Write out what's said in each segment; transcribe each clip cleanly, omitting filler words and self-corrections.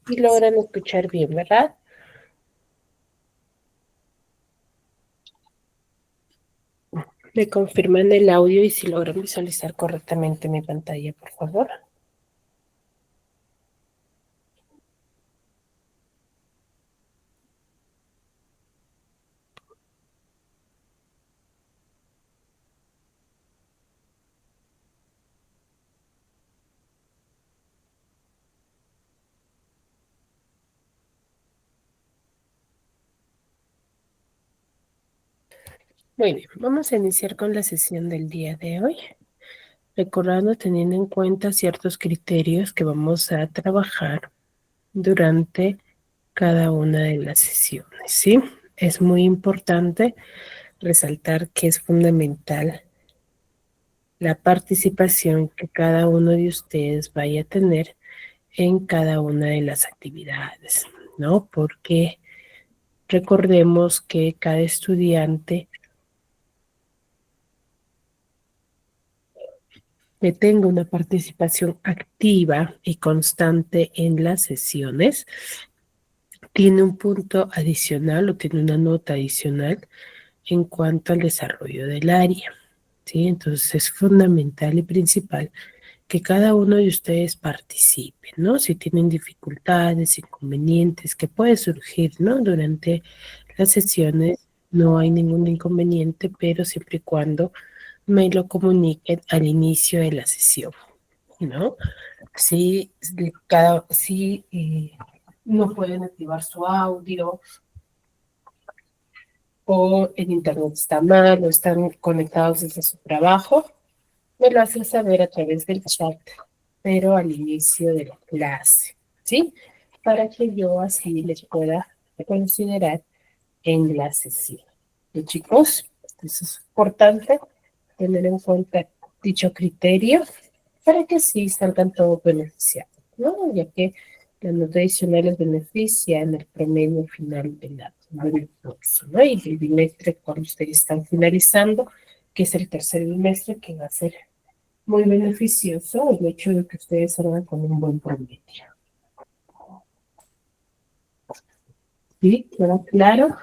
Y logran escuchar bien, ¿verdad? Me confirman el audio y si logran visualizar correctamente mi pantalla, por favor. Muy bien, vamos a iniciar con la sesión del día de hoy, recordando teniendo en cuenta ciertos criterios que vamos a trabajar durante cada una de las sesiones, ¿sí? Es muy importante resaltar que es fundamental la participación que cada uno de ustedes vaya a tener en cada una de las actividades, ¿no? Porque recordemos que cada estudiante que tenga una participación activa y constante en las sesiones tiene un punto adicional o tiene una nota adicional en cuanto al desarrollo del área, ¿sí? Entonces es fundamental y principal que cada uno de ustedes participe, ¿no? Si tienen dificultades, inconvenientes que puede surgir, ¿no? Durante las sesiones no hay ningún inconveniente, pero siempre y cuando me lo comuniquen al inicio de la sesión, ¿no? Si no pueden activar su audio o el internet está mal o están conectados desde su trabajo, me lo hacen saber a través del chat, pero al inicio de la clase, ¿sí? Para que yo así les pueda considerar en la sesión. ¿Y chicos? Eso es importante tener en cuenta dicho criterio para que sí salgan todos beneficiados, ¿no? Ya que la nota adicional les beneficia en el promedio final del curso, ¿no? Y el bimestre cuando ustedes están finalizando, que es el tercer bimestre, que va a ser muy beneficioso el hecho de que ustedes salgan con un buen promedio. ¿Sí? ¿Queda claro?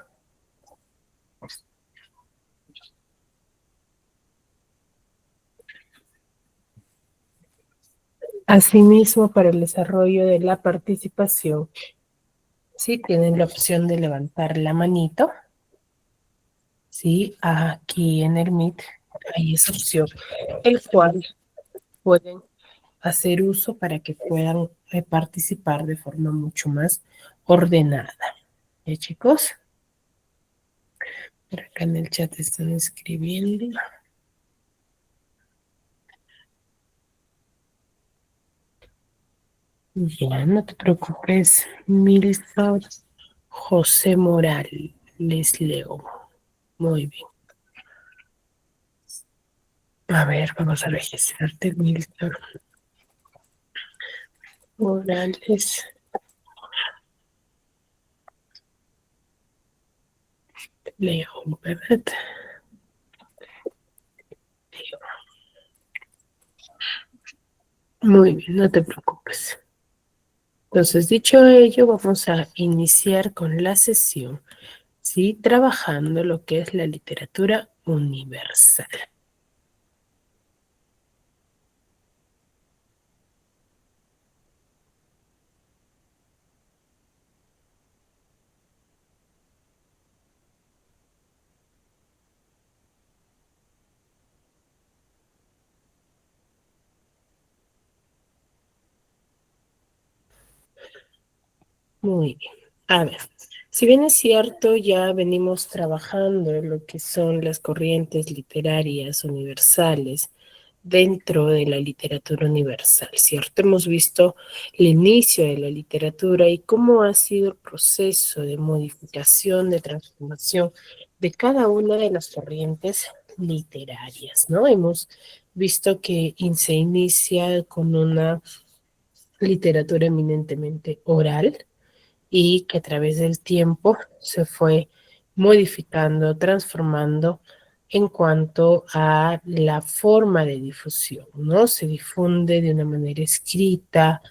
Asimismo, para el desarrollo de la participación, sí tienen la opción de levantar la manito, sí, aquí en el Meet hay esa opción, el cual pueden hacer uso para que puedan participar de forma mucho más ordenada. ¿Ya, chicos? Por acá en el chat están escribiendo. Ya, no te preocupes, Milford José Moral, les leo. Muy bien. A ver, vamos a registrarte, Milford Morales. Leo, ¿verdad? Leo. Muy bien, no te preocupes. Entonces, dicho ello, vamos a iniciar con la sesión, ¿sí? Trabajando lo que es la literatura universal. Muy bien. A ver, si bien es cierto, ya venimos trabajando en lo que son las corrientes literarias universales dentro de la literatura universal, ¿cierto? Hemos visto el inicio de la literatura y cómo ha sido el proceso de modificación, de transformación de cada una de las corrientes literarias, ¿no? Hemos visto que se inicia con una literatura eminentemente oral, y que a través del tiempo se fue modificando, transformando en cuanto a la forma de difusión, ¿no? Se difunde de una manera escrita,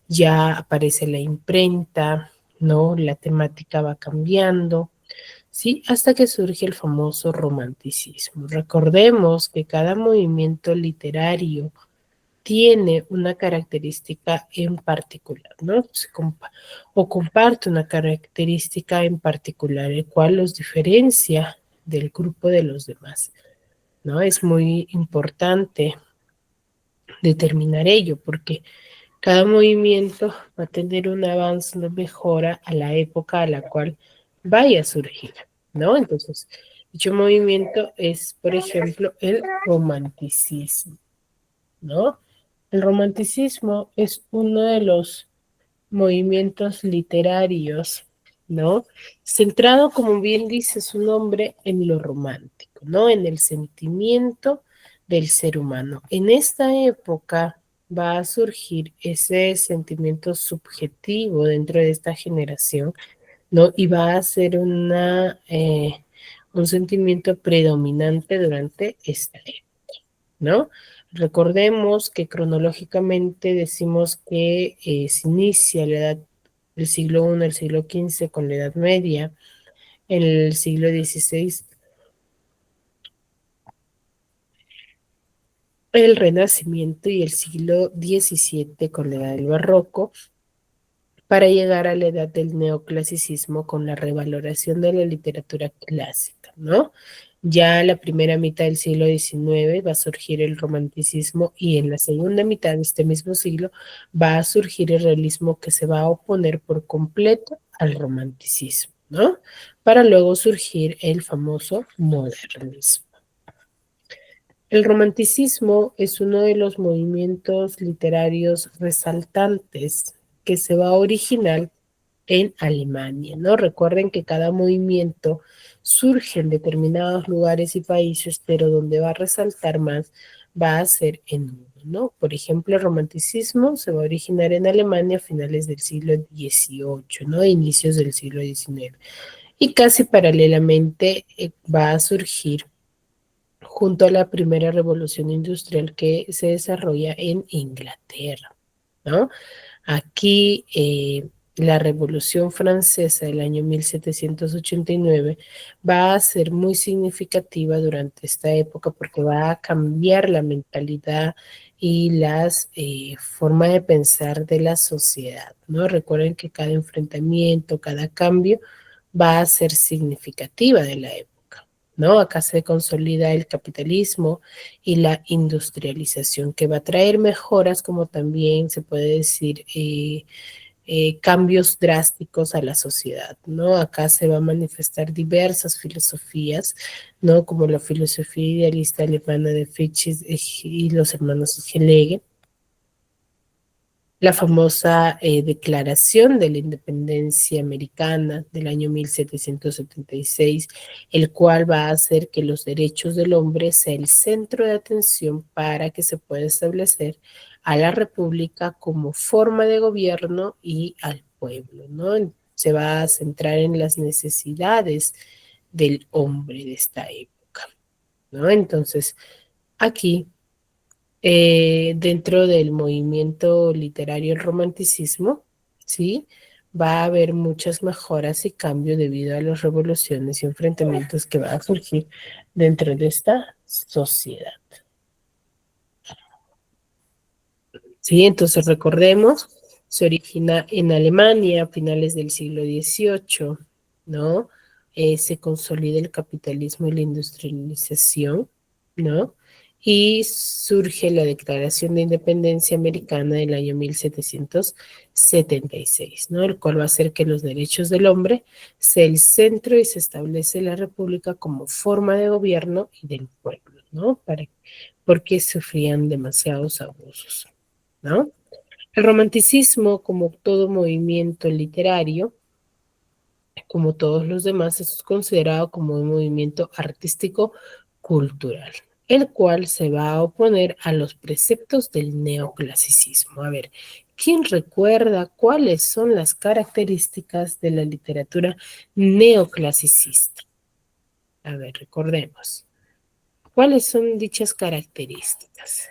ya aparece la imprenta, ¿no? La temática va cambiando, ¿sí? Hasta que surge el famoso romanticismo. Recordemos que cada movimiento literario tiene una característica en particular, ¿no? O comparte una característica en particular, el cual los diferencia del grupo de los demás, ¿no? Es muy importante determinar ello, porque cada movimiento va a tener un avance, una mejora a la época a la cual vaya a surgir, ¿no? Entonces, dicho movimiento es, por ejemplo, el romanticismo, ¿no? El romanticismo es uno de los movimientos literarios, ¿no? Centrado, como bien dice su nombre, en lo romántico, ¿no? En el sentimiento del ser humano. En esta época va a surgir ese sentimiento subjetivo dentro de esta generación, ¿no? Y va a ser un sentimiento predominante durante esta época, ¿no? Recordemos que cronológicamente decimos que se inicia la edad del siglo I, el siglo XV con la Edad Media, en el siglo XVI el Renacimiento y el siglo XVII con la Edad del Barroco, para llegar a la edad del neoclasicismo con la revaloración de la literatura clásica, ¿no? Ya la primera mitad del siglo XIX va a surgir el romanticismo y en la segunda mitad de este mismo siglo va a surgir el realismo que se va a oponer por completo al romanticismo, ¿no? Para luego surgir el famoso modernismo. El romanticismo es uno de los movimientos literarios resaltantes que se va a originar en Alemania, ¿no? Recuerden que cada movimiento surge en determinados lugares y países, pero donde va a resaltar más va a ser en uno, ¿no? Por ejemplo, el romanticismo se va a originar en Alemania a finales del siglo XVIII, ¿no? Inicios del siglo XIX. Y casi paralelamente va a surgir junto a la primera revolución industrial que se desarrolla en Inglaterra, ¿no? Aquí la Revolución Francesa del año 1789 va a ser muy significativa durante esta época porque va a cambiar la mentalidad y las forma de pensar de la sociedad, ¿no? Recuerden que cada enfrentamiento, cada cambio va a ser significativa de la época, ¿no? Acá se consolida el capitalismo y la industrialización que va a traer mejoras, como también se puede decir, cambios drásticos a la sociedad, ¿no? Acá se va a manifestar diversas filosofías, ¿no? Como la filosofía idealista alemana de Fichte y los hermanos Hegel, la famosa Declaración de la Independencia Americana del año 1776, el cual va a hacer que los derechos del hombre sea el centro de atención para que se pueda establecer a la República como forma de gobierno y al pueblo, ¿no? Se va a centrar en las necesidades del hombre de esta época, ¿no? Entonces, aquí dentro del movimiento literario el romanticismo, ¿sí? Va a haber muchas mejoras y cambios debido a las revoluciones y enfrentamientos que van a surgir dentro de esta sociedad. Sí, entonces recordemos, se origina en Alemania a finales del siglo XVIII, ¿no? Se consolida el capitalismo y la industrialización, ¿no? Y surge la Declaración de Independencia Americana del año 1776, ¿no? El cual va a hacer que los derechos del hombre sea el centro y se establece la República como forma de gobierno y del pueblo, ¿no? Porque sufrían demasiados abusos, ¿no? El romanticismo, como todo movimiento literario, como todos los demás, es considerado como un movimiento artístico cultural, el cual se va a oponer a los preceptos del neoclasicismo. A ver, ¿quién recuerda cuáles son las características de la literatura neoclasicista? A ver, recordemos. ¿Cuáles son dichas características?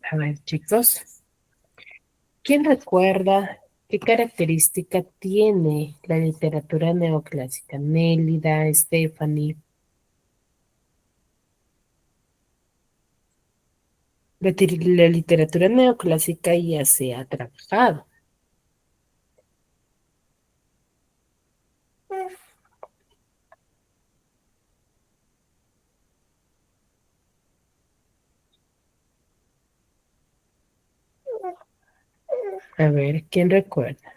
A ver, chicos, ¿quién recuerda qué característica tiene la literatura neoclásica? Nélida, Stephanie. La literatura neoclásica ya se ha trabajado. A ver, ¿quién recuerda?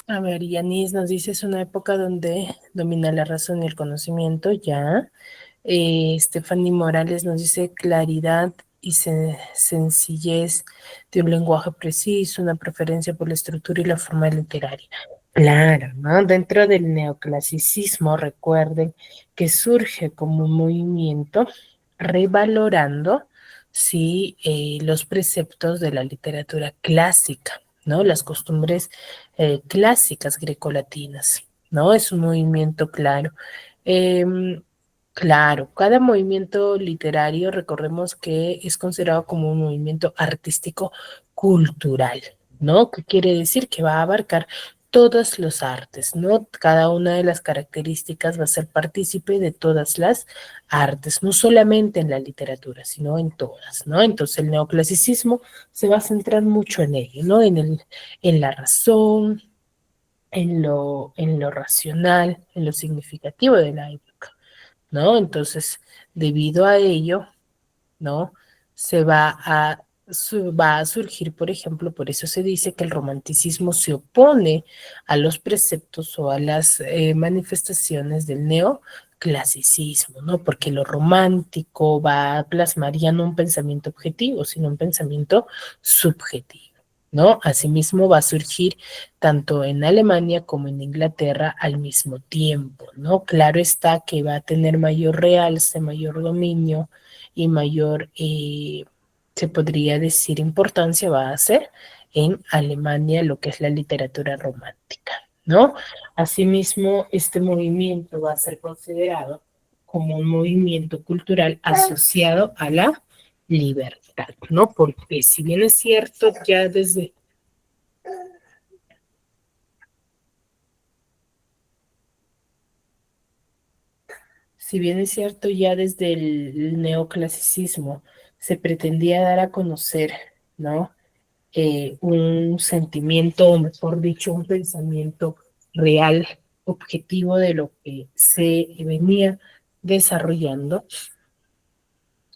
A ver, Yanis nos dice, es una época donde domina la razón y el conocimiento, ya. Stephanie Morales nos dice claridad y sencillez de un lenguaje preciso, una preferencia por la estructura y la forma literaria. Claro, ¿no? Dentro del neoclasicismo, recuerden que surge como un movimiento revalorando, sí, los preceptos de la literatura clásica, ¿no? Las costumbres clásicas grecolatinas, ¿no? Es un movimiento claro. Em, Claro, cada movimiento literario, recordemos que es considerado como un movimiento artístico cultural, ¿no? ¿Qué quiere decir? Que va a abarcar todas las artes, ¿no? Cada una de las características va a ser partícipe de todas las artes, no solamente en la literatura, sino en todas, ¿no? Entonces el neoclasicismo se va a centrar mucho en ello, ¿no? En la razón, en lo racional, en lo significativo de la época. ¿No? Entonces, debido a ello, ¿no? Se va a, va a surgir, por ejemplo, por eso se dice que el romanticismo se opone a los preceptos o a las manifestaciones del neoclasicismo, ¿no? Porque lo romántico va a plasmar ya no un pensamiento objetivo, sino un pensamiento subjetivo, ¿no? Asimismo va a surgir tanto en Alemania como en Inglaterra al mismo tiempo, ¿no? Claro está que va a tener mayor realce, mayor dominio y mayor, se podría decir, importancia va a ser en Alemania lo que es la literatura romántica, ¿no? Asimismo, este movimiento va a ser considerado como un movimiento cultural asociado a la libertad, ¿no? Porque si bien es cierto, si bien es cierto, ya desde el neoclasicismo se pretendía dar a conocer, ¿no? Un sentimiento, o mejor dicho, un pensamiento real, objetivo de lo que se venía desarrollando,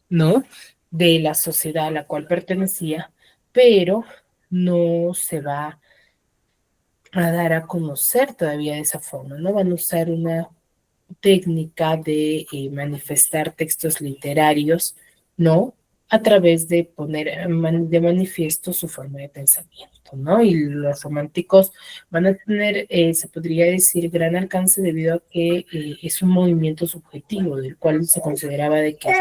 ¿no? De la sociedad a la cual pertenecía, pero no se va a dar a conocer todavía de esa forma, ¿no? Van a usar una técnica de manifestar textos literarios, ¿no? A través de poner de manifiesto su forma de pensamiento, ¿no? Y los románticos van a tener, se podría decir, gran alcance debido a que es un movimiento subjetivo, del cual se consideraba de que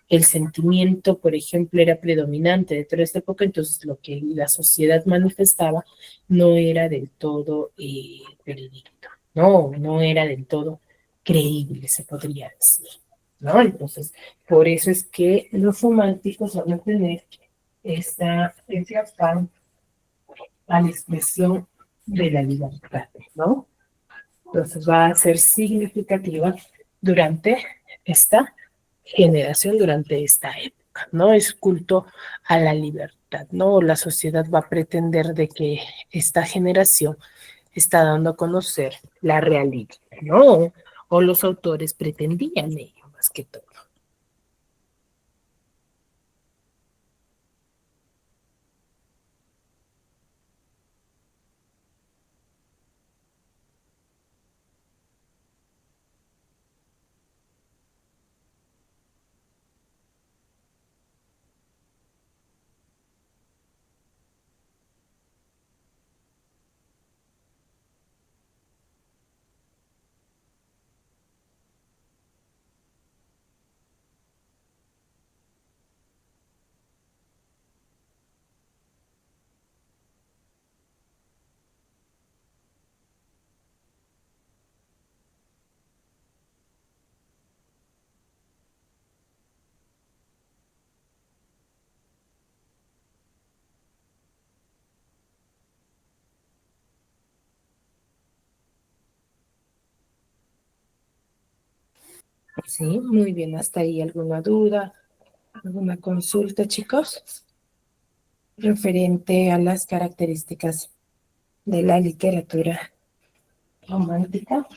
el sentimiento, por ejemplo, era predominante dentro de esta época, entonces lo que la sociedad manifestaba no era del todo veredicto, no era del todo creíble, se podría decir, ¿no? Entonces, por eso es que los románticos van a tener este afán a la expresión de la libertad, ¿no? Entonces va a ser significativa durante esta generación, durante esta época, ¿no? Es culto a la libertad, ¿no? La sociedad va a pretender de que esta generación está dando a conocer la realidad, ¿no? O los autores pretendían ello, más que todo. Sí, muy bien, hasta ahí alguna duda, alguna consulta, chicos, referente a las características de la literatura romántica.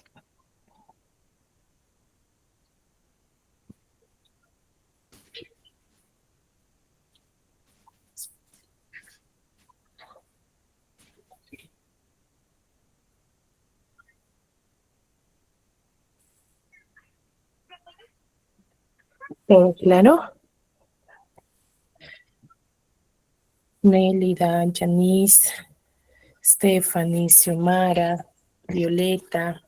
Claro, Nélida, Janice, Stephanie, Xiomara, Violeta.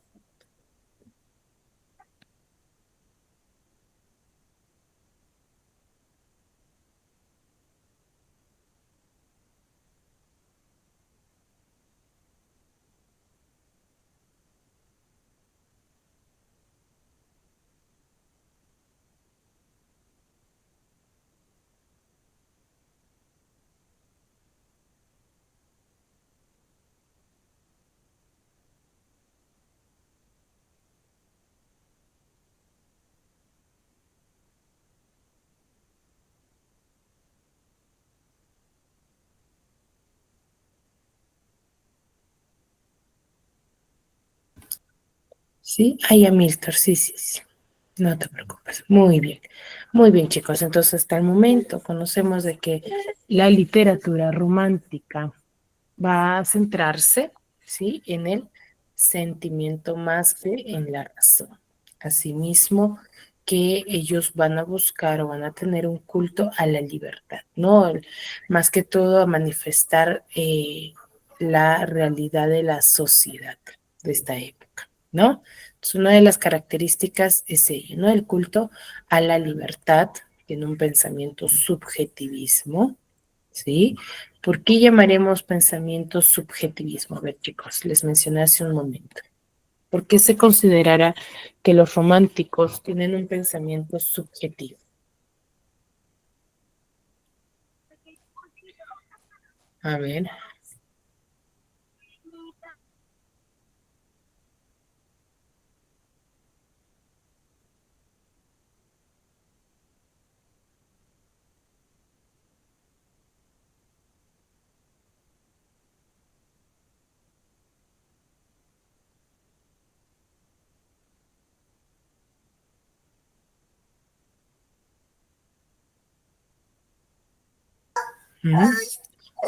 Sí, ahí a Milton, sí, sí, sí. No te preocupes. Muy bien, chicos. Entonces, hasta el momento conocemos de que la literatura romántica va a centrarse, ¿sí? En el sentimiento más que en la razón. Asimismo, que ellos van a buscar o van a tener un culto a la libertad, ¿no? Más que todo a manifestar la realidad de la sociedad de esta época, ¿no? Entonces, una de las características es ello, ¿no? El culto a la libertad, tiene un pensamiento subjetivismo, ¿sí? ¿Por qué llamaremos pensamiento subjetivismo? A ver, chicos, les mencioné hace un momento. ¿Por qué se considerará que los románticos tienen un pensamiento subjetivo? A ver. ¿Mm?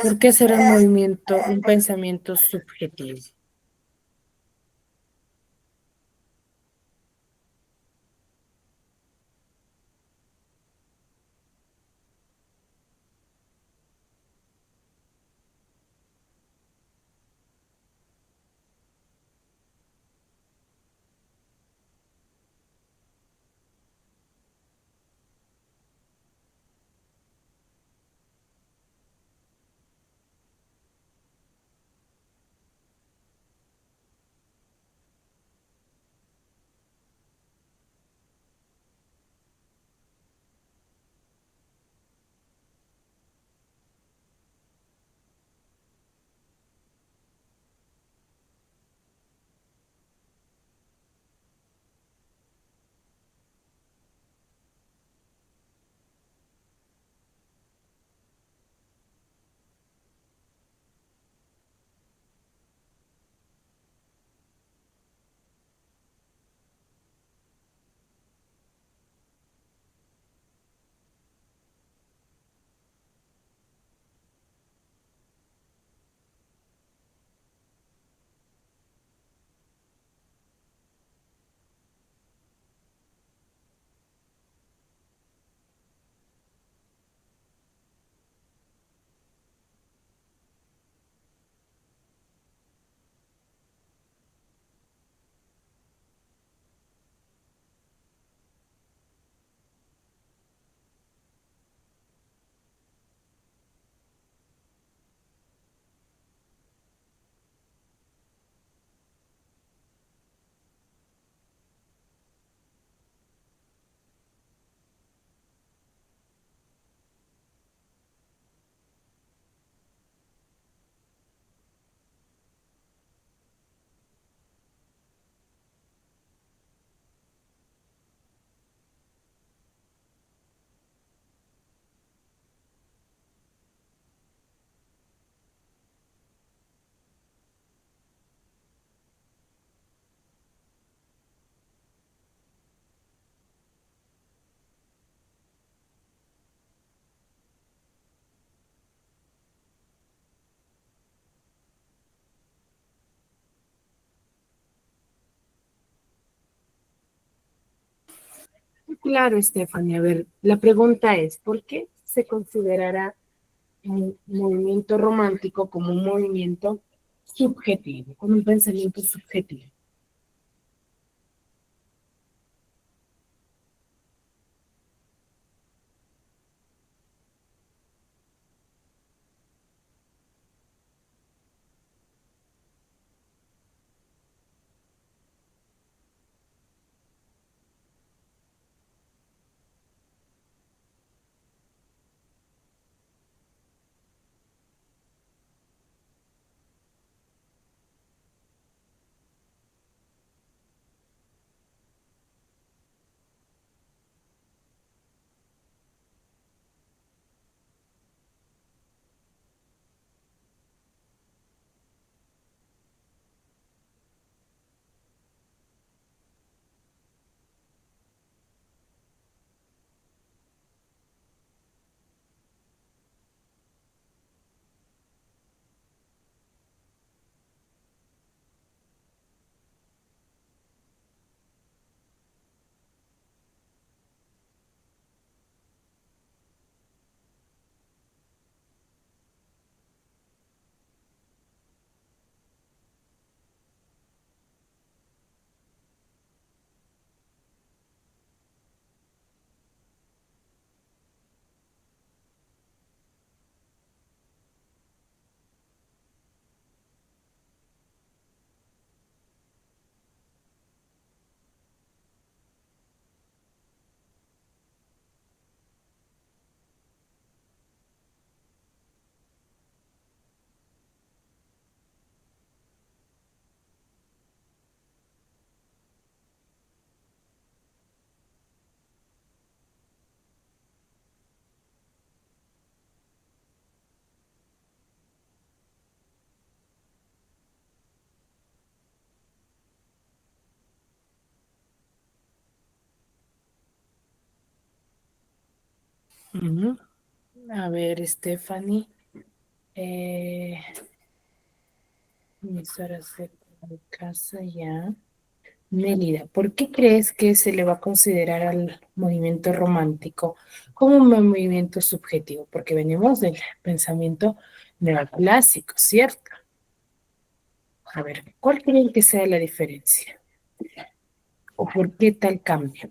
¿Por qué será un movimiento, un pensamiento subjetivo? Claro, Stephanie. A ver, la pregunta es, ¿por qué se considerará un movimiento romántico como un movimiento subjetivo, como un pensamiento subjetivo? Ujú. A ver, Stephanie, mis horas de casa ya. Mélida, ¿por qué crees que se le va a considerar al movimiento romántico como un movimiento subjetivo? Porque venimos del pensamiento neoclásico, ¿cierto? A ver, ¿cuál creen que sea la diferencia? ¿O por qué tal cambio?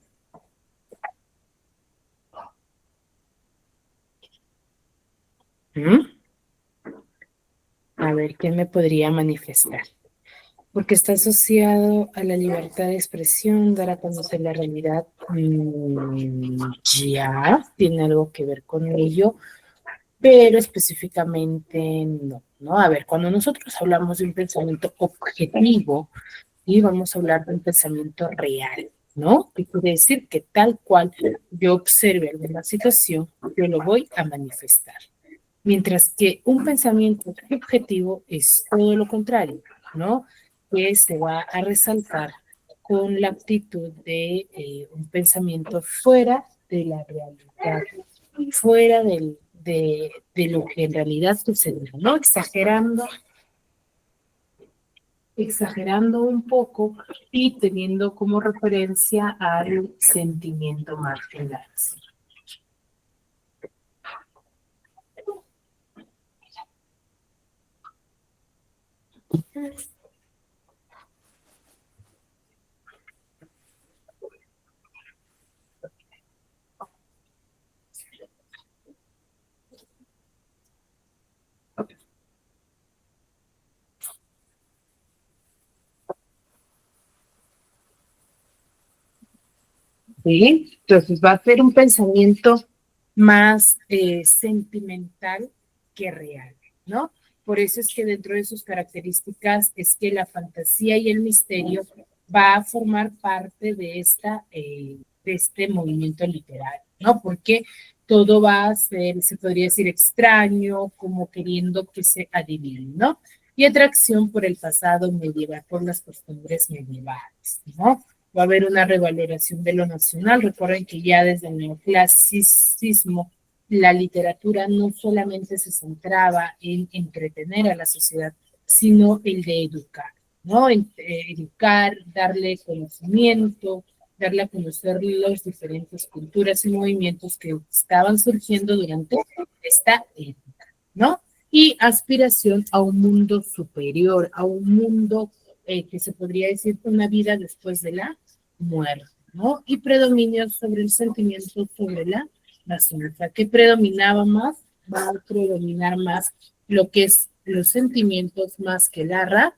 ¿Mm? A ver, ¿qué me podría manifestar? Porque está asociado a la libertad de expresión, dar a conocer la realidad. Ya, tiene algo que ver con ello, pero específicamente no, ¿no? A ver, cuando nosotros hablamos de un pensamiento objetivo, y vamos a hablar de un pensamiento real, ¿no? Que quiere decir que tal cual yo observe alguna situación, yo lo voy a manifestar. Mientras que un pensamiento objetivo es todo lo contrario, ¿no? Que se va a resaltar con la actitud de un pensamiento fuera de la realidad, fuera de lo que en realidad sucedió, ¿no? Exagerando un poco y teniendo como referencia al sentimiento marginal. ¿Sí? Entonces va a ser un pensamiento más sentimental que real, ¿no? Por eso es que dentro de sus características es que la fantasía y el misterio va a formar parte de este movimiento literario, ¿no? Porque todo va a ser, se podría decir, extraño, como queriendo que se adivine, ¿no? Y atracción por el pasado medieval, por las costumbres medievales, ¿no? Va a haber una revaloración de lo nacional. Recuerden que ya desde el neoclasicismo la literatura no solamente se centraba en entretener a la sociedad, sino el de educar, ¿no? Educar, darle conocimiento, darle a conocer las diferentes culturas y movimientos que estaban surgiendo durante esta época, ¿no? Y aspiración a un mundo superior, a un mundo que se podría decir una vida después de la muerte, ¿no? Y predominio sobre el sentimiento sobre la razón. O sea, ¿qué predominaba más? Va a predominar más lo que es los sentimientos más que la razón.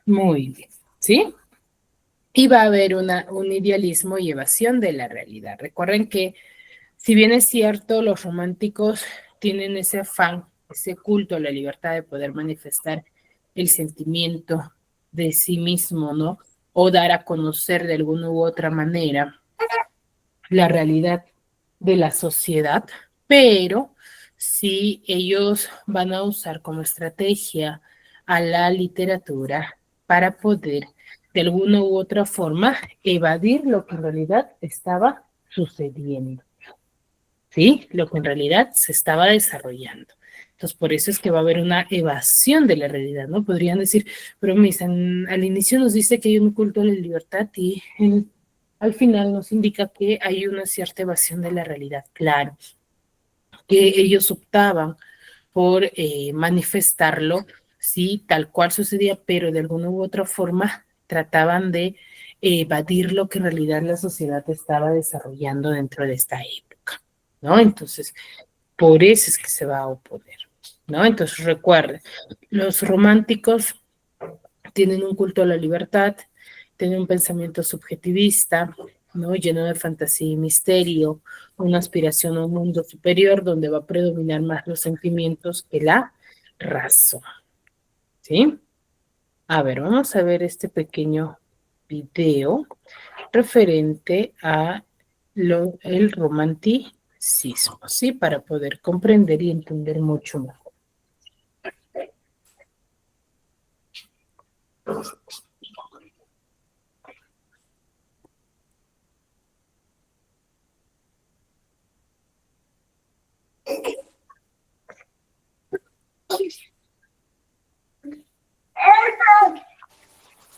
Muy bien, ¿sí? Y va a haber un idealismo y evasión de la realidad. Recuerden que si bien es cierto, los románticos tienen ese afán, ese culto a la libertad de poder manifestar el sentimiento de sí mismo, ¿no? O dar a conocer de alguna u otra manera la realidad de la sociedad, pero si ellos van a usar como estrategia a la literatura para poder de alguna u otra forma evadir lo que en realidad estaba sucediendo. ¿Sí? Lo que en realidad se estaba desarrollando. Entonces, por eso es que va a haber una evasión de la realidad, ¿no? Podrían decir, pero me dicen, al inicio nos dice que hay un culto a la libertad y al final nos indica que hay una cierta evasión de la realidad, claro, que ellos optaban por manifestarlo, sí, tal cual sucedía, pero de alguna u otra forma trataban de evadir lo que en realidad la sociedad estaba desarrollando dentro de esta época, ¿no? Entonces, por eso es que se va a oponer, ¿no? Entonces, recuerden, los románticos tienen un culto a la libertad, tienen un pensamiento subjetivista, ¿no? Lleno de fantasía y misterio, una aspiración a un mundo superior donde va a predominar más los sentimientos que la razón, ¿sí? A ver, vamos a ver este pequeño video referente a el romanticismo, ¿sí? Para poder comprender y entender mucho mejor.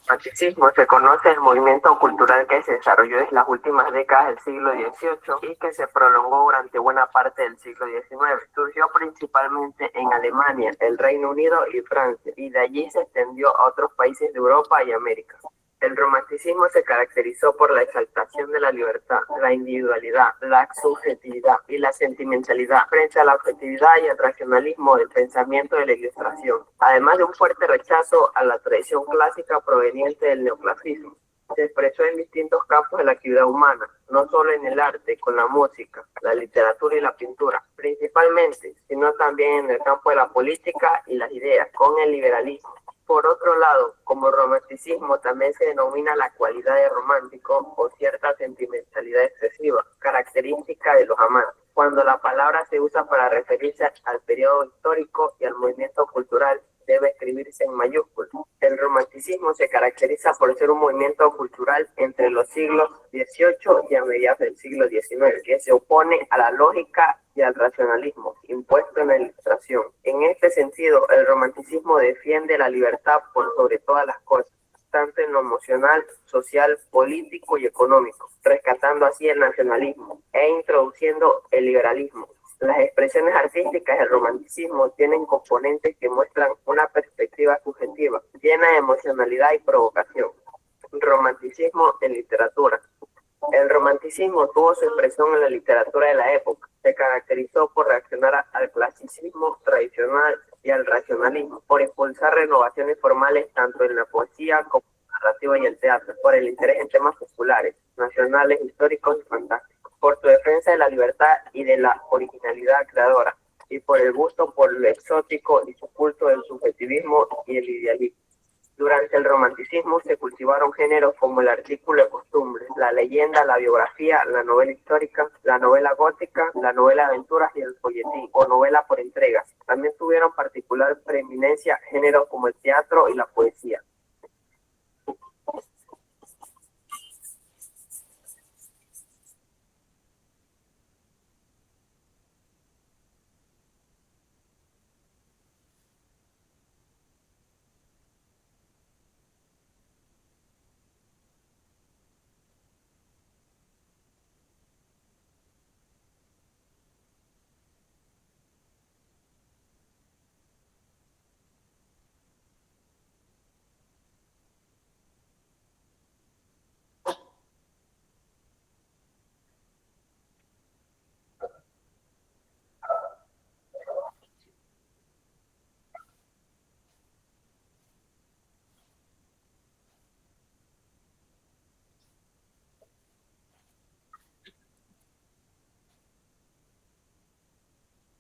Romanticismo se conoce el movimiento cultural que se desarrolló en las últimas décadas del siglo XVIII y que se prolongó durante buena parte del siglo XIX. Surgió principalmente en Alemania, el Reino Unido y Francia, y de allí se extendió a otros países de Europa y América. El romanticismo se caracterizó por la exaltación de la libertad, la individualidad, la subjetividad y la sentimentalidad frente a la objetividad y el racionalismo del pensamiento de la Ilustración, además de un fuerte rechazo a la tradición clásica proveniente del neoclasismo. Se expresó en distintos campos de la actividad humana, no solo en el arte, con la música, la literatura y la pintura, principalmente, sino también en el campo de la política y las ideas, con el liberalismo. Por otro lado, como romanticismo también se denomina la cualidad de romántico o cierta sentimentalidad excesiva, característica de los amantes. Cuando la palabra se usa para referirse al periodo histórico y al movimiento cultural, debe escribirse en mayúsculas. El romanticismo se caracteriza por ser un movimiento cultural entre los siglos XVIII y a mediados del siglo XIX, que se opone a la lógica y al racionalismo impuesto en la Ilustración. En este sentido, el romanticismo defiende la libertad por sobre todas las cosas, tanto en lo emocional, social, político y económico, rescatando así el nacionalismo e introduciendo el liberalismo. Las expresiones artísticas del romanticismo tienen componentes que muestran una perspectiva subjetiva, llena de emocionalidad y provocación. Romanticismo en literatura. El romanticismo tuvo su expresión en la literatura de la época. Se caracterizó por reaccionar al clasicismo tradicional y al racionalismo, por impulsar renovaciones formales tanto en la poesía como en la narrativa y el teatro, por el interés en temas populares, nacionales, históricos y fantásticos, por su defensa de la libertad y de la originalidad creadora, y por el gusto por lo exótico y su culto del subjetivismo y el idealismo. Durante el romanticismo se cultivaron géneros como el artículo de costumbres, la leyenda, la biografía, la novela histórica, la novela gótica, la novela de aventuras y el folletín, o novela por entregas. También tuvieron particular preeminencia géneros como el teatro y la poesía.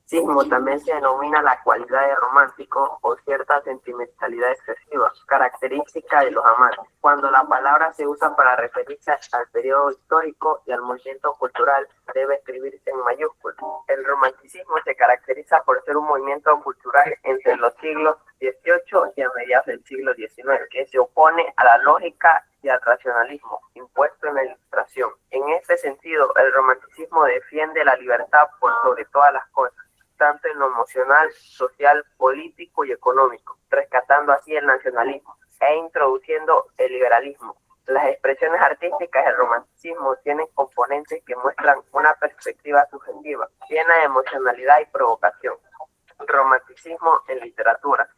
Romanticismo también se denomina la cualidad de romántico o cierta sentimentalidad excesiva, característica de los amantes. Cuando la palabra se usa para referirse al periodo histórico y al movimiento cultural, debe escribirse en mayúsculas. El romanticismo se caracteriza por ser un movimiento cultural entre los siglos XVIII y a mediados del siglo XIX, que se opone a la lógica y al racionalismo impuesto en la Ilustración. En este sentido, el romanticismo defiende la libertad por sobre todas las cosas, tanto en lo emocional, social, político y económico, rescatando así el nacionalismo e introduciendo el liberalismo. Las expresiones artísticas del romanticismo tienen componentes que muestran una perspectiva subjetiva, llena de emocionalidad y provocación. Romanticismo en literatura.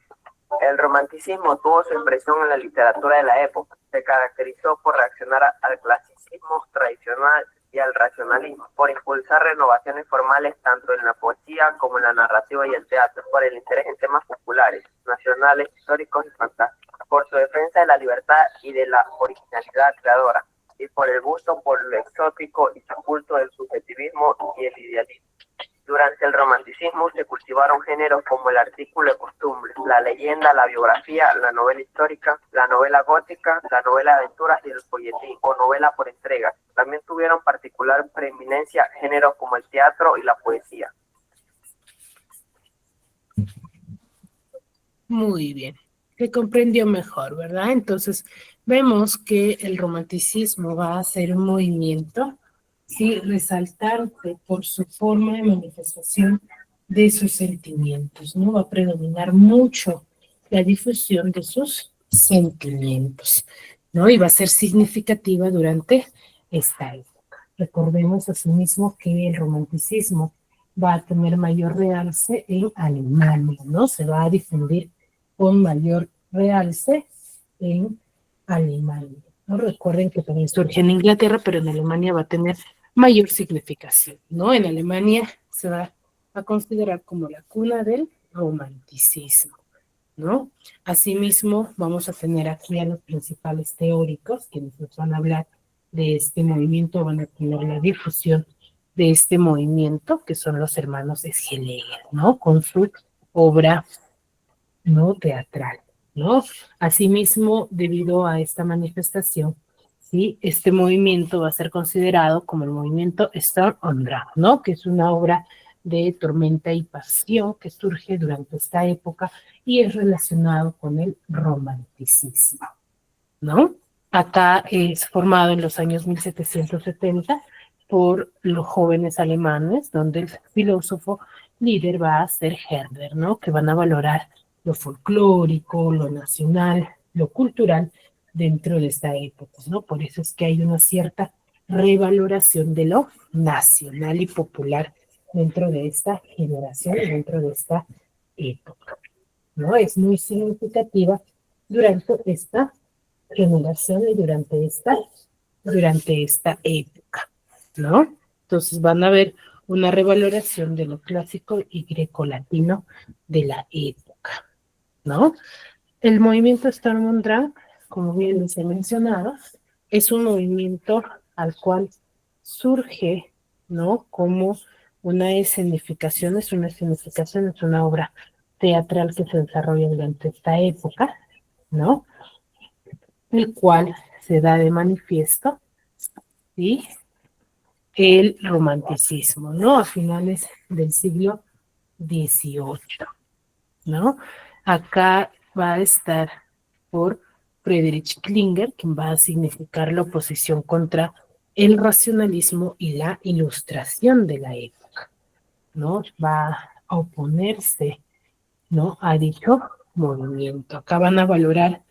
El romanticismo tuvo su expresión en la literatura de la época. Se caracterizó por reaccionar al clasicismo tradicional y al racionalismo, por impulsar renovaciones formales tanto en la poesía como en la narrativa y el teatro, por el interés en temas populares, nacionales, históricos y fantásticos, por su defensa de la libertad y de la originalidad creadora, y por el gusto por lo exótico y su culto del subjetivismo y el idealismo. Durante el romanticismo se cultivaron géneros como el artículo de costumbres, la leyenda, la biografía, la novela histórica, la novela gótica, la novela de aventuras y el folletín o novela por entregas. También tuvieron particular preeminencia géneros como el teatro y la poesía. Muy bien, se comprendió mejor, ¿verdad? Entonces, vemos que el romanticismo va a ser un movimiento, sí, resaltante por su forma de manifestación de sus sentimientos, ¿no? Va a predominar mucho la difusión de sus sentimientos, ¿no? Y va a ser significativa durante esta época. Recordemos asimismo que el romanticismo va a tener mayor realce en Alemania, ¿no? Se va a difundir con mayor realce en Alemania, ¿no? Recuerden que también surge en Inglaterra, pero en Alemania va a tener mayor significación, ¿no? En Alemania se va a considerar como la cuna del romanticismo, ¿no? Asimismo, vamos a tener aquí a los principales teóricos que nos van a hablar de este movimiento, van a tener la difusión de este movimiento, que son los hermanos Schlegel, ¿no? Con su obra, ¿no?, teatral, ¿no? Asimismo, debido a esta manifestación, ¿sí?, este movimiento va a ser considerado como el movimiento Sturm und Drang, ¿no?, que es una obra de tormenta y pasión que surge durante esta época y es relacionado con el romanticismo, ¿no? Acá es formado en los años 1770 por los jóvenes alemanes, donde el filósofo líder va a ser Herder, ¿no? Que van a valorar lo folclórico, lo nacional, lo cultural dentro de esta época, ¿no? Por eso es que hay una cierta revaloración de lo nacional y popular dentro de esta generación y dentro de esta época, ¿no? Es muy significativa durante esta generación y durante esta época, ¿no? Entonces van a ver una revaloración de lo clásico y grecolatino de la época, ¿no? El movimiento Sturm und Drang, como bien les he mencionado, es un movimiento al cual surge, ¿no?, como una escenificación, es una obra teatral que se desarrolla durante esta época, ¿no?, el cual se da de manifiesto, ¿sí?, el romanticismo, ¿no?, a finales del siglo XVIII, ¿no? Acá va a estar por Friedrich Klinger, quien va a significar la oposición contra el racionalismo y la ilustración de la época, ¿no? Va a oponerse, ¿no?, a dicho movimiento. Acá van a valorar,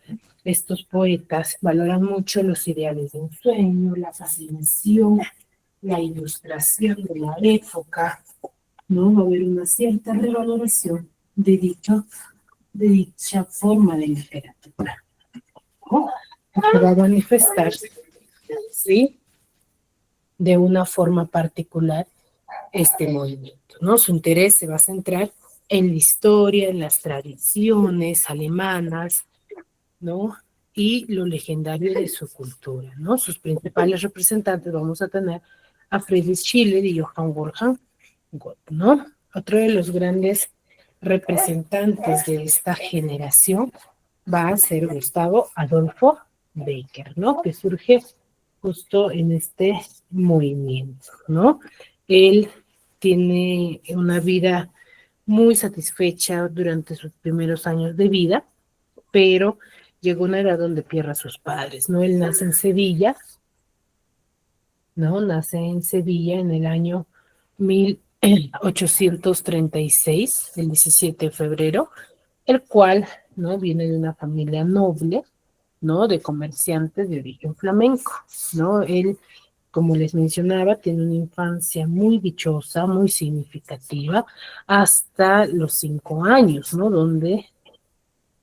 estos poetas valoran mucho los ideales de un sueño, la fascinación, la ilustración de la época, ¿no? Va a haber una cierta revaloración de dicha forma de literatura, ¿no? Que va a manifestarse, ¿sí?, de una forma particular este movimiento, ¿no? Su interés se va a centrar en la historia, en las tradiciones alemanas, ¿no?, y lo legendario de su cultura, ¿no? Sus principales representantes vamos a tener a Friedrich Schiller y Johann Wolfgang Goethe, ¿no? Otro de los grandes representantes de esta generación va a ser Gustavo Adolfo Becker, ¿no?, que surge justo en este movimiento, ¿no? Él tiene una vida muy satisfecha durante sus primeros años de vida, pero llegó una edad donde pierde a sus padres, ¿no? Él nace en Sevilla, ¿no? Nace en Sevilla en el año en 836, el 17 de febrero, el cual, ¿no? Viene de una familia noble, ¿no? De comerciantes de origen flamenco, ¿no? Él, como les mencionaba, tiene una infancia muy dichosa, muy significativa, hasta los 5 años, ¿no? Donde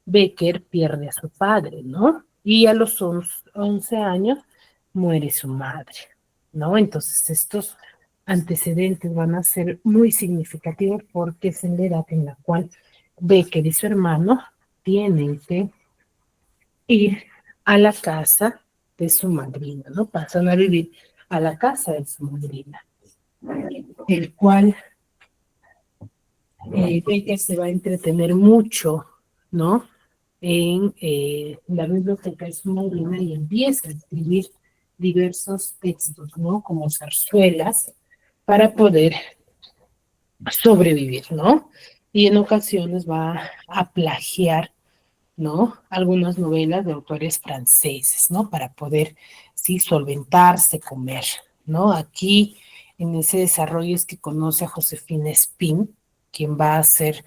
Becker pierde a su padre, ¿no? Y a los 11 años muere su madre, ¿no? Entonces estos antecedentes van a ser muy significativos porque es la edad en la cual Becker y su hermano tienen que ir a la casa de su madrina, ¿no? Pasan a vivir a la casa de su madrina, el cual Becker se va a entretener mucho, ¿no? En la biblioteca de su madrina y empieza a escribir diversos textos, ¿no? Como zarzuelas, para poder sobrevivir, ¿no? Y en ocasiones va a plagiar, ¿no? Algunas novelas de autores franceses, ¿no? Para poder, sí, solventarse, comer, ¿no? Aquí, en ese desarrollo es que conoce a Josefina Spin, quien va a ser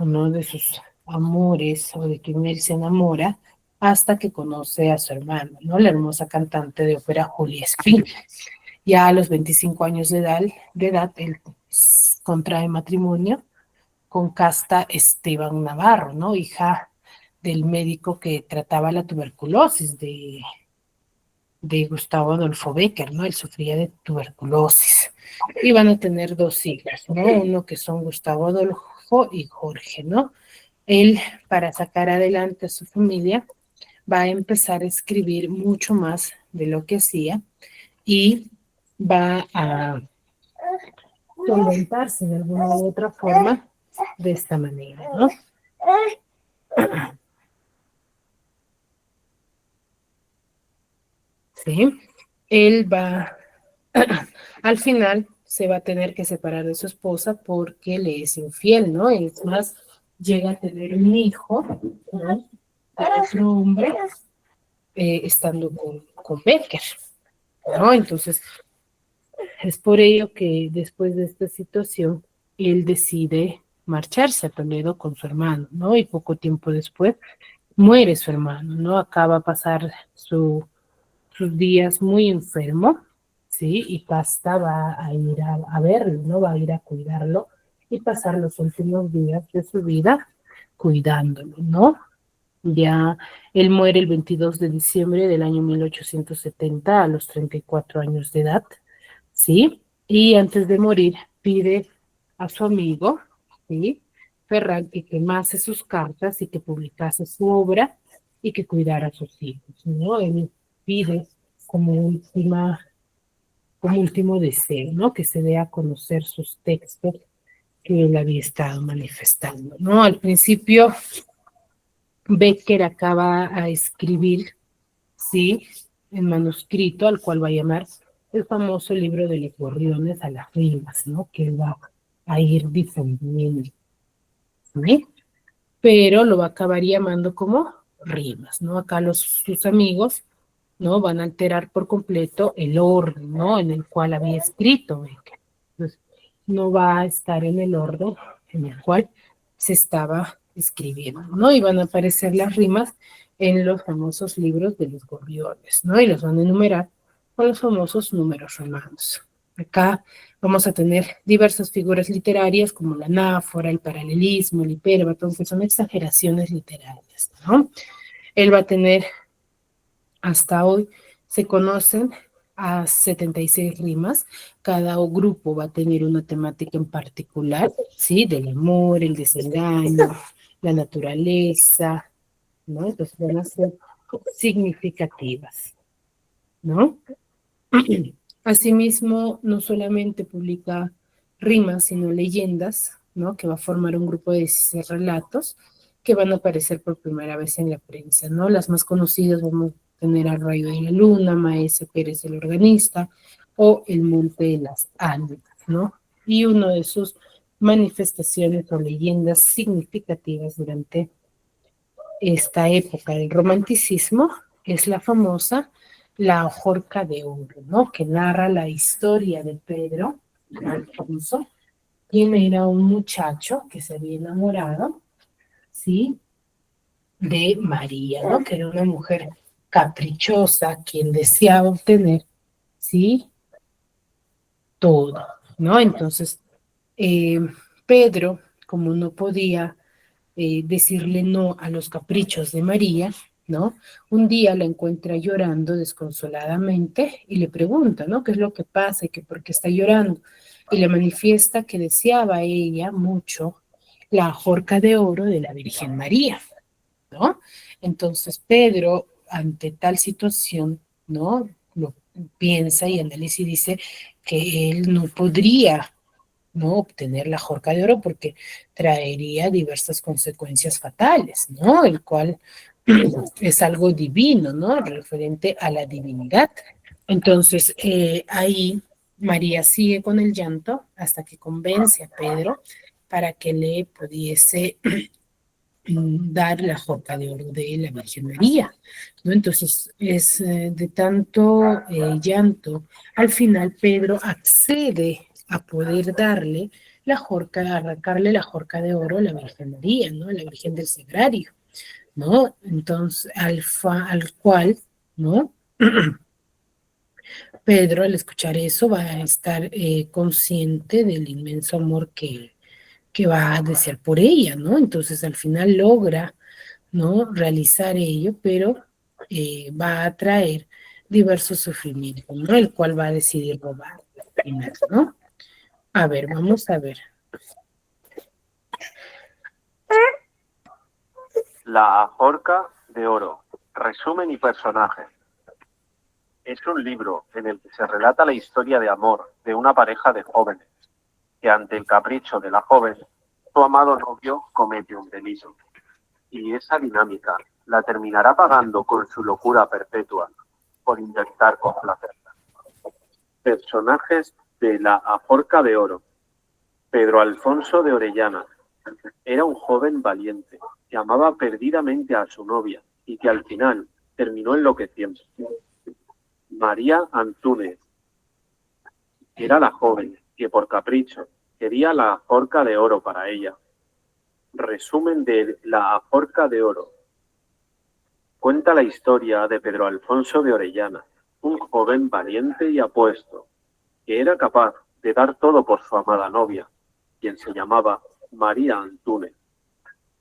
uno de sus amores o de quien él se enamora, hasta que conoce a su hermana, ¿no? La hermosa cantante de ópera Julia Spin. Ya a los 25 años de edad él contrae matrimonio con Casta Esteban Navarro, ¿no? Hija del médico que trataba la tuberculosis de Gustavo Adolfo Becker, ¿no? Él sufría de tuberculosis. Y van a tener dos hijas, ¿no? Uno que son Gustavo Adolfo y Jorge, ¿no? Él, para sacar adelante a su familia, va a empezar a escribir mucho más de lo que hacía y va a solventarse de alguna u otra forma de esta manera, ¿no? Sí, él va, al final se va a tener que separar de su esposa porque le es infiel, ¿no? Es más, llega a tener un hijo, ¿no? De otro hombre, estando con Becker, ¿no? Entonces, es por ello que después de esta situación, él decide marcharse a Toledo con su hermano, ¿no? Y poco tiempo después muere su hermano, ¿no? Acaba a pasar sus días muy enfermo, ¿sí? Y Casta va a ir a verlo, ¿no? Va a ir a cuidarlo y pasar los últimos días de su vida cuidándolo, ¿no? Ya él muere el 22 de diciembre del año 1870 a los 34 años de edad, ¿sí? Y antes de morir pide a su amigo, ¿sí? Ferran, que quemase sus cartas y que publicase su obra y que cuidara a sus hijos, ¿no? Él pide como como último deseo, ¿no? Que se dé a conocer sus textos que él había estado manifestando, ¿no? Al principio, Becker acaba a escribir, ¿sí? En manuscrito, al cual va a llamar el famoso libro de los gorriones a las rimas, ¿no? Que él va a ir difundiendo, ¿sí? Pero lo va a acabar llamando como rimas, ¿no? Acá sus amigos, ¿no? Van a alterar por completo el orden, ¿no? En el cual había escrito Becker. Entonces, no va a estar en el orden en el cual se estaba escribiendo, ¿no? Y van a aparecer las rimas en los famosos libros de los gorriones, ¿no? Y los van a enumerar con los famosos números romanos. Acá vamos a tener diversas figuras literarias como la anáfora, el paralelismo, el hipérbaton, que son exageraciones literarias, ¿no? Él va a tener, hasta hoy, se conocen a 76 rimas, cada grupo va a tener una temática en particular, ¿sí? Del amor, el desengaño, la naturaleza, ¿no? Entonces van a ser significativas, ¿no? Asimismo, no solamente publica rimas, sino leyendas, ¿no? Que va a formar un grupo de 16 relatos que van a aparecer por primera vez en la prensa, ¿no? Las más conocidas vamos a tener Al rayo de la luna, Maese Pérez el organista o El monte de las ánimas, ¿no? Y una de sus manifestaciones o leyendas significativas durante esta época del romanticismo es la famosa La Horca de Oro, ¿no? Que narra la historia de Pedro, Alfonso, quien era un muchacho que se había enamorado, ¿sí? De María, ¿no? Que era una mujer caprichosa, quien deseaba obtener, ¿sí? Todo, ¿no? Entonces, eh, Pedro, como no podía decirle no a los caprichos de María, ¿no? Un día la encuentra llorando desconsoladamente y le pregunta, ¿no? ¿Qué es lo que pasa y que por qué está llorando? Y le manifiesta que deseaba a ella mucho la jorca de oro de la Virgen María, ¿no? Entonces Pedro, ante tal situación, ¿no? Lo piensa y analiza y dice que él no podría, ¿no? Obtener la jorca de oro porque traería diversas consecuencias fatales, ¿no? El cual es algo divino, ¿no? Referente a la divinidad. Entonces, ahí María sigue con el llanto hasta que convence a Pedro para que le pudiese dar la jorca de oro de la Virgen María, ¿no? Entonces, es de tanto llanto, al final Pedro accede a poder darle la jorca, arrancarle la jorca de oro a la Virgen María, ¿no? A la Virgen del Sagrario, ¿no? Entonces, al cual, ¿no? Pedro, al escuchar eso, va a estar consciente del inmenso amor que va a desear por ella, ¿no? Entonces, al final logra, ¿no? Realizar ello, pero va a traer diversos sufrimientos, ¿no? El cual va a decidir robar al final, ¿no? A ver, vamos a ver. La Horca de Oro. Resumen y personajes. Es un libro en el que se relata la historia de amor de una pareja de jóvenes, que ante el capricho de la joven, su amado novio comete un delito. Y esa dinámica la terminará pagando con su locura perpetua por intentar complacerla. Personajes de la Ajorca de Oro. Pedro Alfonso de Orellana. Era un joven valiente que amaba perdidamente a su novia y que al final terminó enloqueciendo. María Antúnez era la joven que por capricho quería la Ajorca de Oro para ella. Resumen de la Ajorca de Oro. Cuenta la historia de Pedro Alfonso de Orellana, un joven valiente y apuesto, que era capaz de dar todo por su amada novia, quien se llamaba María Antúnez,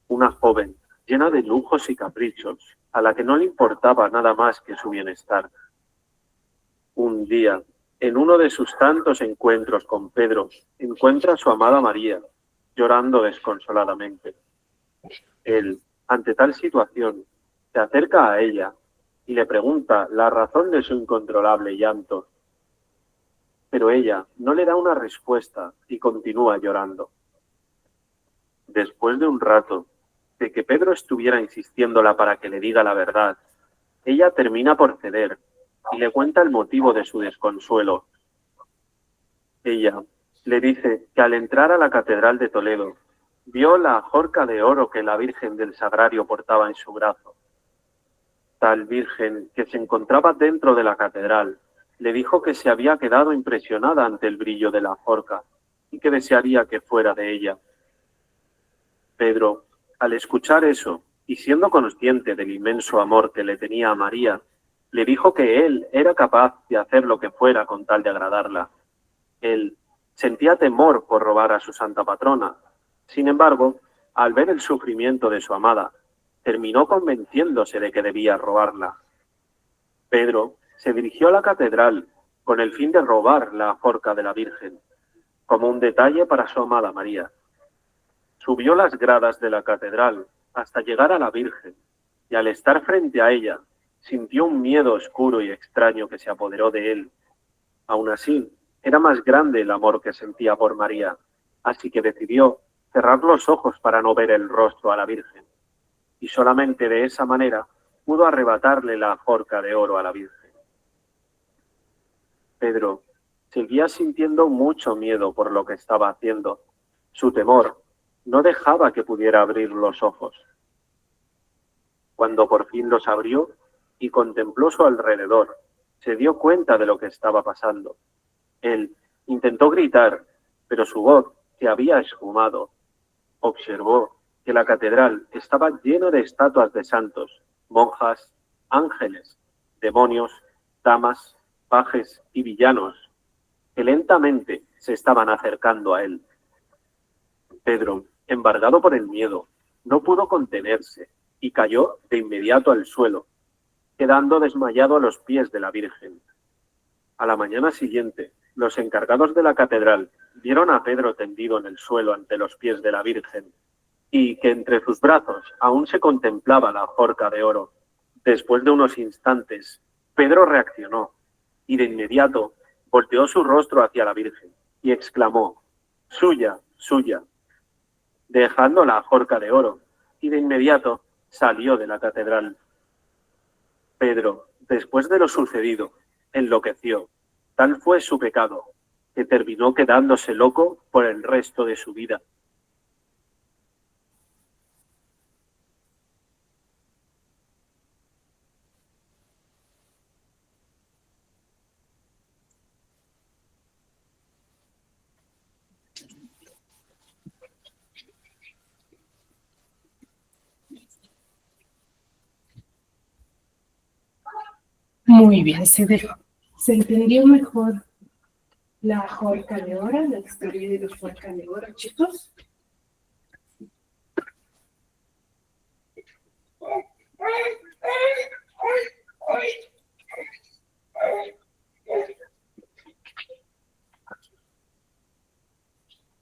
una joven llena de lujos y caprichos, a la que no le importaba nada más que su bienestar. Un día, en uno de sus tantos encuentros con Pedro, encuentra a su amada María, llorando desconsoladamente. Él, ante tal situación, se acerca a ella y le pregunta la razón de su incontrolable llanto. Pero ella no le da una respuesta y continúa llorando. Después de un rato, de que Pedro estuviera insistiéndola para que le diga la verdad, ella termina por ceder y le cuenta el motivo de su desconsuelo. Ella le dice que al entrar a la Catedral de Toledo, vio la jorca de oro que la Virgen del Sagrario portaba en su brazo. Tal Virgen, que se encontraba dentro de la catedral, le dijo que se había quedado impresionada ante el brillo de la jorca y que desearía que fuera de ella. Pedro, al escuchar eso, y siendo consciente del inmenso amor que le tenía a María, le dijo que él era capaz de hacer lo que fuera con tal de agradarla. Él sentía temor por robar a su santa patrona. Sin embargo, al ver el sufrimiento de su amada, terminó convenciéndose de que debía robarla. Pedro se dirigió a la catedral con el fin de robar la forca de la Virgen, como un detalle para su amada María. Subió las gradas de la catedral hasta llegar a la Virgen, y al estar frente a ella, sintió un miedo oscuro y extraño que se apoderó de él. Aún así, era más grande el amor que sentía por María, así que decidió cerrar los ojos para no ver el rostro a la Virgen, y solamente de esa manera pudo arrebatarle la forca de oro a la Virgen. Pedro seguía sintiendo mucho miedo por lo que estaba haciendo. Su temor no dejaba que pudiera abrir los ojos. Cuando por fin los abrió y contempló su alrededor, se dio cuenta de lo que estaba pasando. Él Intentó gritar, pero su voz se había esfumado. Observó que la catedral estaba llena de estatuas de santos, monjas, ángeles, demonios, damas, pajes y villanos, que lentamente se estaban acercando a él. Pedro, embargado por el miedo, no pudo contenerse y cayó de inmediato al suelo, quedando desmayado a los pies de la Virgen. A la mañana siguiente, los encargados de la catedral vieron a Pedro tendido en el suelo ante los pies de la Virgen y que entre sus brazos aún se contemplaba la Jorca de oro. Después de unos instantes, Pedro reaccionó y de inmediato volteó su rostro hacia la Virgen y exclamó: «Suya, suya», dejando la Jorca de oro, y de inmediato salió de la catedral. Pedro, después de lo sucedido, enloqueció. Tal fue su pecado, que terminó quedándose loco por el resto de su vida. Muy bien, se entendió mejor la Jorca de oro, la historia de los Jorca de oro, chicos.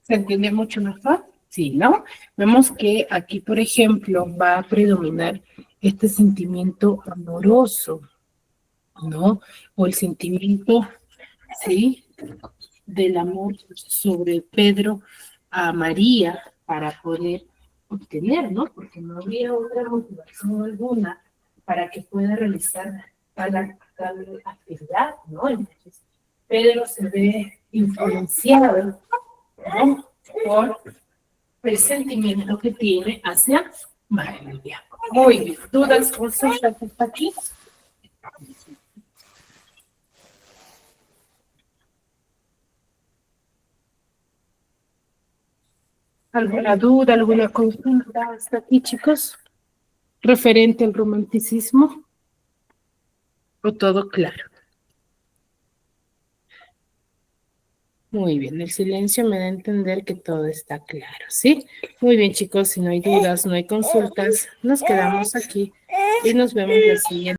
¿Se entiende mucho mejor? Sí, ¿no? Vemos que aquí, por ejemplo, va a predominar este sentimiento amoroso, ¿no? O el sentimiento, ¿sí?, del amor sobre Pedro a María para poder obtener, ¿no? Porque no había otra motivación alguna para que pueda realizar tal actividad, ¿no? Entonces, Pedro se ve influenciado, ¿no?, por el sentimiento que tiene hacia María. Muy bien. ¿Dudas, consultas hasta aquí? ¿Alguna duda, alguna consulta hasta aquí, chicos? ¿Referente al romanticismo? ¿O todo claro? Muy bien, el silencio me da a entender que todo está claro, ¿sí? Muy bien, chicos, si no hay dudas, no hay consultas, nos quedamos aquí y nos vemos la siguiente.